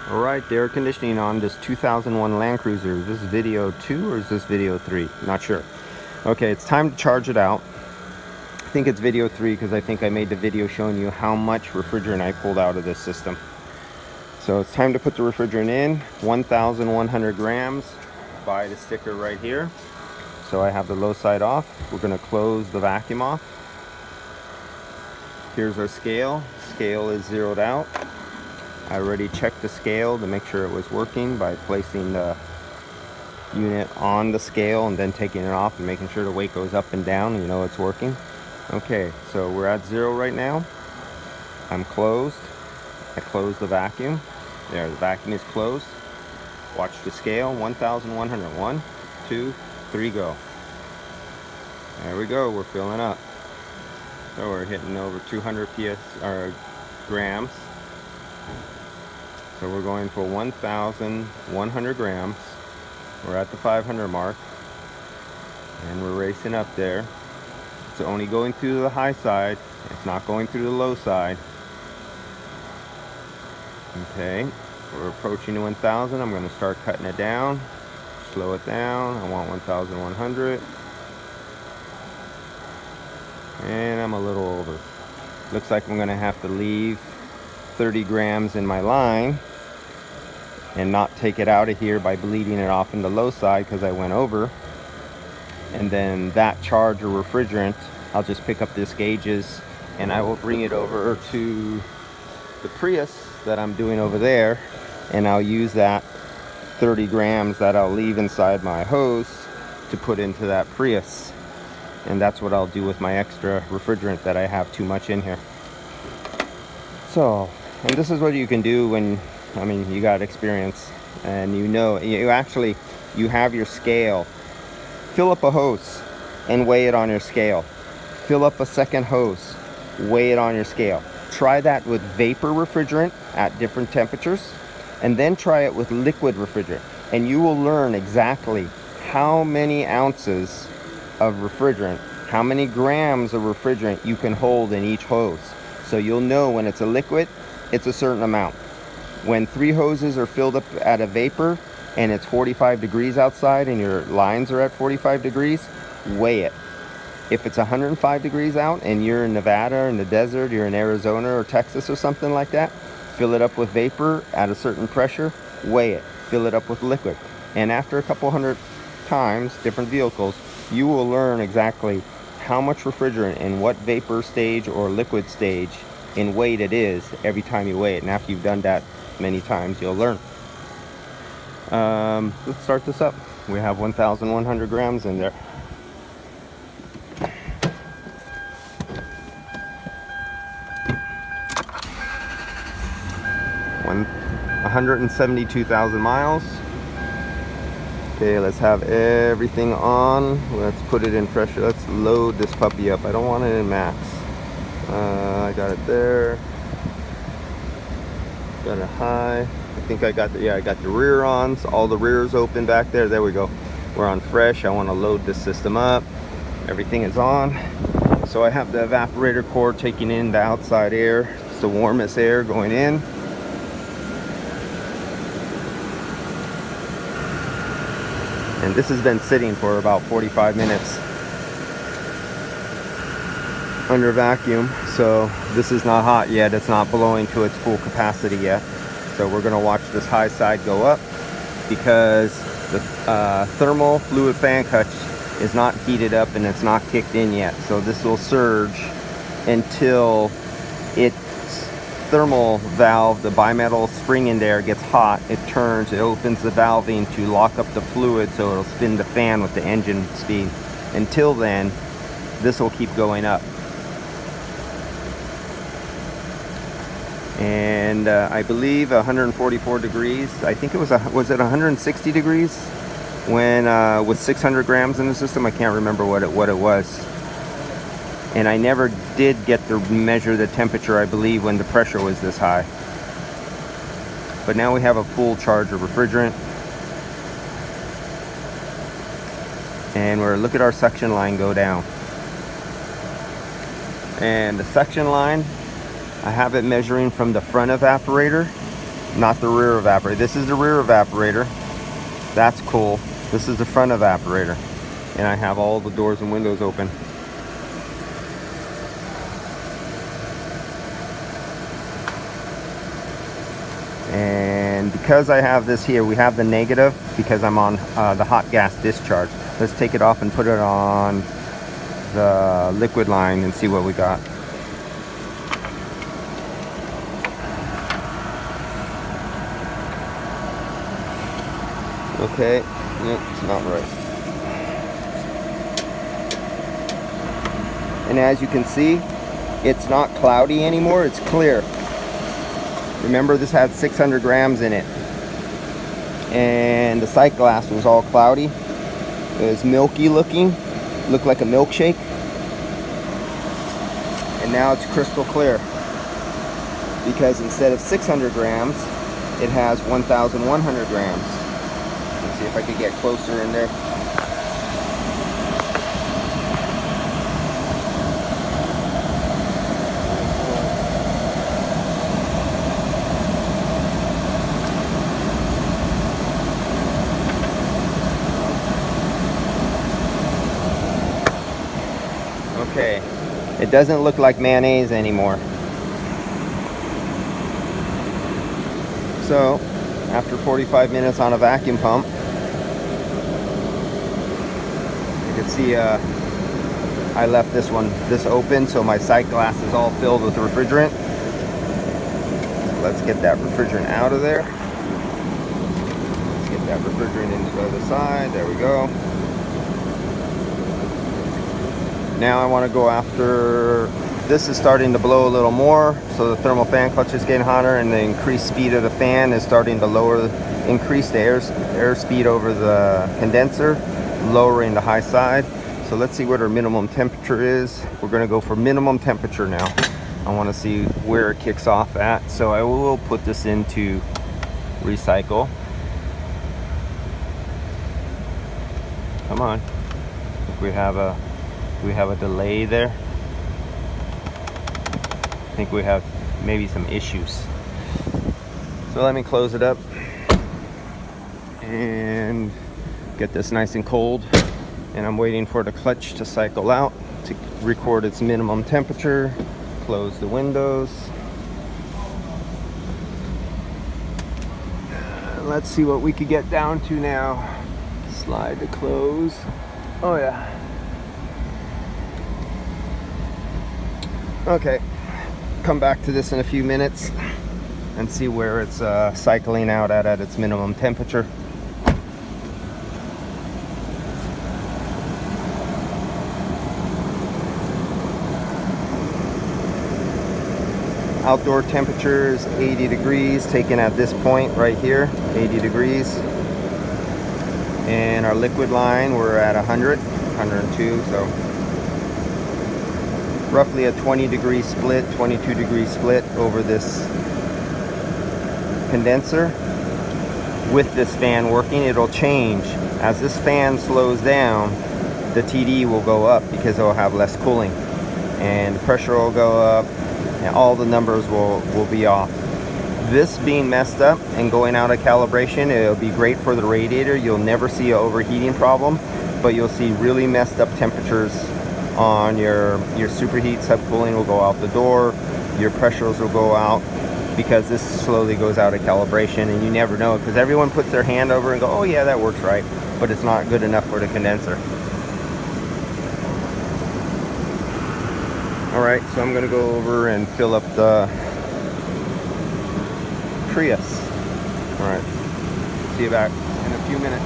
Alright, the air conditioning on this 2001 Land Cruiser. Is this video 2 or is this video 3? Not sure. Okay, it's time to charge it out. I think it's video 3 because I think I made the video showing you how much refrigerant I pulled out of this system. So it's time to put the refrigerant in. 1,100 grams. Buy the sticker right here. So I have the low side off. We're going to close the vacuum off. Here's our scale. Scale is zeroed out. I already checked the scale to make sure it was working by placing the unit on the scale and then taking it off and making sure the weight goes up and down and you know it's working. Okay, so we're at 0 right now. I'm closed. I closed the vacuum. There, the vacuum is closed. Watch the scale. 1,100. 1, 2, 3, go. There we go. We're filling up. So we're hitting over 200 grams. So we're going for 1,100 grams. We're at the 500 mark. And we're racing up there. It's only going through the high side. It's not going through the low side. Okay, we're approaching 1,000. I'm going to start cutting it down. Slow it down. I want 1,100. And I'm a little over. Looks like I'm going to have to leave 30 grams in my line and not take it out of here by bleeding it off in the low side because I went over. And then that charge of refrigerant, I'll just pick up this gauges and I will bring it over to the Prius that I'm doing over there, and I'll use that 30 grams that I'll leave inside my hose to put into that Prius. And that's what I'll do with my extra refrigerant that I have too much in here. So, and this is what you can do when, I mean, you got experience and you know, you have your scale. Fill up a hose and weigh it on your scale. Fill up a second hose, weigh it on your scale. Try that with vapor refrigerant at different temperatures, and then try it with liquid refrigerant. And you will learn exactly how many ounces of refrigerant, how many grams of refrigerant you can hold in each hose. So you'll know when it's a liquid, it's a certain amount. When 3 hoses are filled up at a vapor and it's 45 degrees outside and your lines are at 45 degrees, weigh it. If it's 105 degrees out and you're in Nevada or in the desert, you're in Arizona or Texas or something like that, fill it up with vapor at a certain pressure, weigh it, fill it up with liquid. And after a couple hundred times, different vehicles, you will learn exactly how much refrigerant in what vapor stage or liquid stage in weight it is every time you weigh it. And after you've done that many times, you'll learn. Let's start this up. We have 1,100 grams in there. 172,000 miles. Okay, let's have everything on. Let's put it in pressure. Let's load this puppy up. I don't want it in max. I got it there. Got it high. I think I got I got the rear on. So all the rears open back there. There we go. We're on fresh. I want to load this system up. Everything is on. So I have the evaporator core taking in the outside air. It's the warmest air going in. And this has been sitting for about 45 minutes under vacuum. So this is not hot yet. It's not blowing to its full capacity yet. So we're gonna watch this high side go up because the thermal fluid fan clutch is not heated up and it's not kicked in yet. So this will surge until its thermal valve, the bimetal spring in there, gets hot. It turns, it opens the valving to lock up the fluid so it'll spin the fan with the engine speed. Until then, this will keep going up. And I believe 144 degrees. I think it was it 160 degrees when with 600 grams in the system. I can't remember what it was. And I never did get to measure the temperature, I believe, when the pressure was this high. But now we have a full charge of refrigerant. And look at our suction line go down. And the suction line, I have it measuring from the front evaporator not the rear evaporator. This is the rear evaporator. That's cool. This is the front evaporator. And I have all the doors and windows open. And because I have this here, we have the negative because I'm on the hot gas discharge. Let's take it off and put it on the liquid line and see what we got. Okay, nope, it's not right. And as you can see, it's not cloudy anymore, it's clear. Remember, this had 600 grams in it. And the sight glass was all cloudy. It was milky looking, looked like a milkshake. And now it's crystal clear. Because instead of 600 grams, it has 1,100 grams. Let's see if I could get closer in there. Okay, it doesn't look like mayonnaise anymore. So, after 45 minutes on a vacuum pump, you can see I left this open, so my sight glass is all filled with refrigerant. Let's get that refrigerant out of there. Let's get that refrigerant into the other side. There we go. Now I want to go after, this is starting to blow a little more, so the thermal fan clutch is getting hotter, and the increased speed of the fan is starting to increase the air speed over the condenser, lowering the high side. So let's see what our minimum temperature is. We're going to go for minimum temperature now. I want to see where it kicks off at. So I will put this into recycle. Come on. I think we have a delay there. I think we have maybe some issues. So let me close it up and get this nice and cold. And I'm waiting for the clutch to cycle out to record its minimum temperature. Close the windows. Let's see what we could get down to now. Slide to close. Oh yeah. Okay, come back to this in a few minutes and see where it's cycling out at its minimum temperature. Outdoor temperature is 80 degrees, taken at this point right here, 80 degrees. And our liquid line, we're at 100, 102, so roughly a 20 degree split, 22 degree split over this condenser. With this fan working, it'll change. As this fan slows down, the TD will go up because it will have less cooling. And the pressure will go up, and all the numbers will be off. This being messed up and going out of calibration, it'll be great for the radiator. You'll never see an overheating problem, but you'll see really messed up temperatures on your superheat. Subcooling will go out the door, your pressures will go out, because this slowly goes out of calibration, and you never know, because everyone puts their hand over and go, oh yeah, that works right, but it's not good enough for the condenser. All right, so I'm gonna go over and fill up the Prius. All right, see you back in a few minutes.